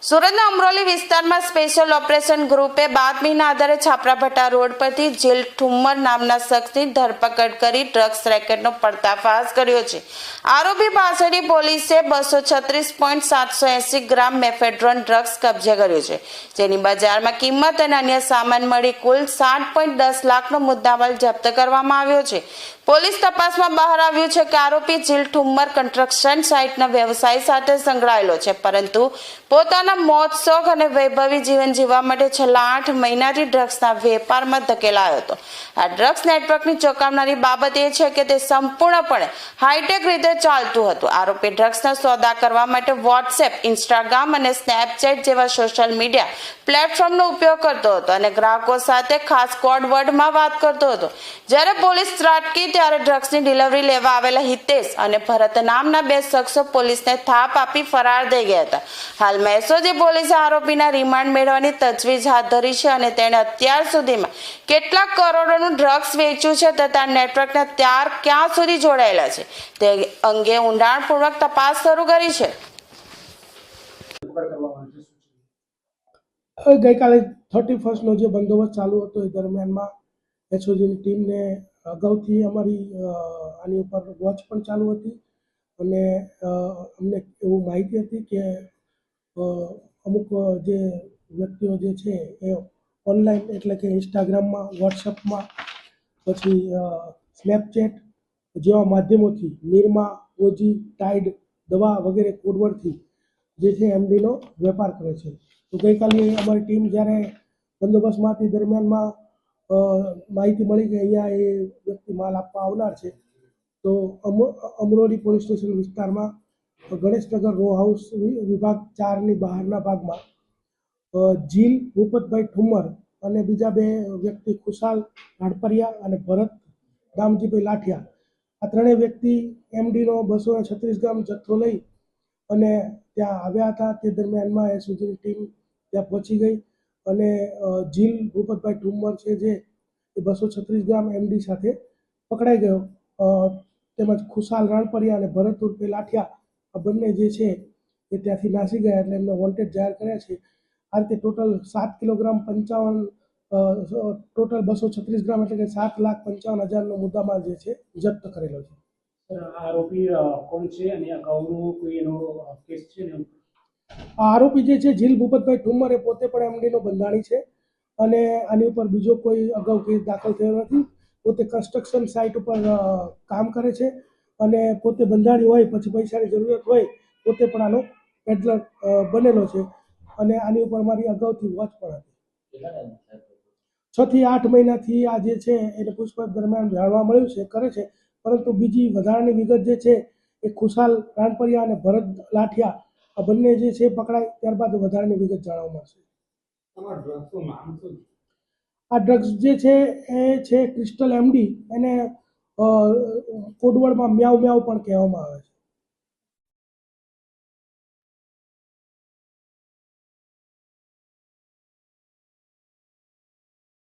સુરતના અમરોલી વિસ્તારમાં special operation ગ્રુપે બાતમીના આધારે છાપરાભટ્ટા રોડ પરથી જેલ ઠુમ્મર નામના શખ્સની ધરપકડ કરી ડ્રગ્સ રેકેટનો પર્દાફાશ કર્યો છે. આરોપી પાસેથી પોલીસે 236.780 ગ્રામ મેફેડ્રોન ડ્રગ્સ કબજે કર્યો છે, જેની બજારમાં કિંમત અને અન્ય સામાન મળી કુલ 7.10 લાખનો મુદ્દામાલ જપ્ત કરવામાં આવ્યો છે. પોલીસ તપાસમાં બહાર આવ્યું છે કે આરોપી જેલ ઠુમ્મર કન્સ્ટ્રક્શન સાઇટના વ્યવસાય સાથે સંકળાયેલો છે, પરંતુ પોતાના મોજ શોખ અને વૈભવી જીવન જીવવા માટે છેલ્લા 8 મહિનાથી ડ્રગ્સના વેપારમાં ધકેલાયો હતો. આ ડ્રગ્સ નેટવર્કની ચોંકાવનારી બાબત એ છે કે તે સંપૂર્ણપણે હાઈટેક રીતે ચાલતું હતું. આરોપી ડ્રગ્સના સોદા કરવા માટે વોટ્સએપ, ઇન્સ્ટાગ્રામ અને સ્નેપચેટ જેવા સોશિયલ મીડિયા પ્લેટફોર્મનો ઉપયોગ કરતો હતો અને ગ્રાહકો સાથે ખાસ કોડ વર્ડમાં વાત કરતો હતો. જ્યારે પોલીસ ત્રાટકી ત્યારે ડ્રગ્સની ડિલિવરી લેવા આવેલા હિતેશ અને ભરત નામના 2 શખ્સો પોલીસને થાપ આપી ફરાર થઈ ગયા હતા. હાલમાં એસઓજી પોલીસે આરોપીના રિમાન્ડ મેળવવાની તજવીજ હાથ ધરી છે અને તેણે અત્યાર સુધીમાં કેટલાક કરોડોનું ડ્રગ્સ વેચ્યું છે તથા નેટવર્કના ક્યાં સુધી જોડાયેલા છે તે અંગે ઊંડાણપૂર્વક તપાસ શરૂ કરી છે. ગઈકાલે 31નો જે બંદોબસ્ત ચાલુ હતો એ દરમિયાનમાં એસઓજીની ટીમને અગાઉથી અમારી આની ઉપર વોચ પણ ચાલુ હતી અને અમને એવું માહિતી હતી કે અમુક જે વ્યક્તિઓ જે છે એ ઓનલાઈન એટલે કે ઇન્સ્ટાગ્રામમાં, વોટ્સઅપમાં, પછી સ્નેપચેટ જેવા માધ્યમોથી નિરમા, ઓજી, ટાઈડ દવા વગેરે કોડવર્ડથી જે છે એમડીનો વેપાર કરે છે. તો ગઈકાલે અમારી ટીમ જ્યારે બંદોબસ્તમાં હતી દરમિયાનમાં માહિતી મળી કે અહીંયા એ વ્યક્તિ માલ આપવા આવનાર છે. તો અમરોલી પોલીસ સ્ટેશન વિસ્તારમાં ગણેશનગર રો હાઉસ વિભાગ 4ની બહારના ભાગમાં જીલ ભૂપતભાઈ ઠુમ્મર અને બીજા 2 વ્યક્તિ ખુશાલ રાણપરિયા અને ભરત રામજીભાઈ લાઠિયા, આ 3 વ્યક્તિ એમડીનો 236 ગ્રામ જથ્થો લઈ અને ત્યાં આવ્યા હતા. તે દરમિયાનમાં એસઓજીની ટીમ ત્યાં પહોંચી ગઈ અને જીલ ભૂપતભાઈ ઠુમ્મર છે જે 236 ગ્રામ એમડી સાથે પકડાઈ ગયો. તેમજ ખુશાલ રાણપરિયા અને ભરત ઉર્ફે લાઠિયા આ બંને જે છે એ ત્યાંથી નાસી ગયા એટલે એમને વોન્ટેડ જાહેર કર્યા છે. આ રીતે ટોટલ 7 કિલોગ્રામ 55 ટોટલ 236 ગ્રામ એટલે કે 7,55,000નો મુદ્દામાલ જે છે જપ્ત કરેલો છે. આરોપી કોણ છે અને અગાઉનો કોઈ એનો કેસ છે ને? આરોપી જે છે જીલ ભૂપતભાઈ ઠુમ્મર એ પોતે પણ એમડીનો બંધાણી છે અને આની ઉપર બીજો કોઈ અગાઉ કેસ દાખલ થયો નથી. પોતે કન્સ્ટ્રક્શન સાઇટ ઉપર કામ કરે છે અને પોતે બંધાણી હોય પછી પૈસાની જરૂરિયાત હોય પોતે પણ આનો પેડલર બનેલો છે અને આની ઉપર મારી અગાઉથી વોચ પણ હતી. 6 થી 8 મહિનાથી આ જે છે એને પૂછપરછ દરમિયાન જાણવા મળ્યું છે કરે છે, પરંતુ બીજી વધારાની વિગત જે છે એ ખુશાલ રાણપરિયા અને ભરત લાઠિયા આ બંને જે છે પકડાય ત્યારબાદ વધારાની વિગત જાણવા મળશે. આ ડ્રગ્સ જે છે એ છે ક્રિસ્ટલ એમડી, એને કોડવર્ડમાં મ્યાઉ મ્યાઉ પણ કહેવામાં આવે છે.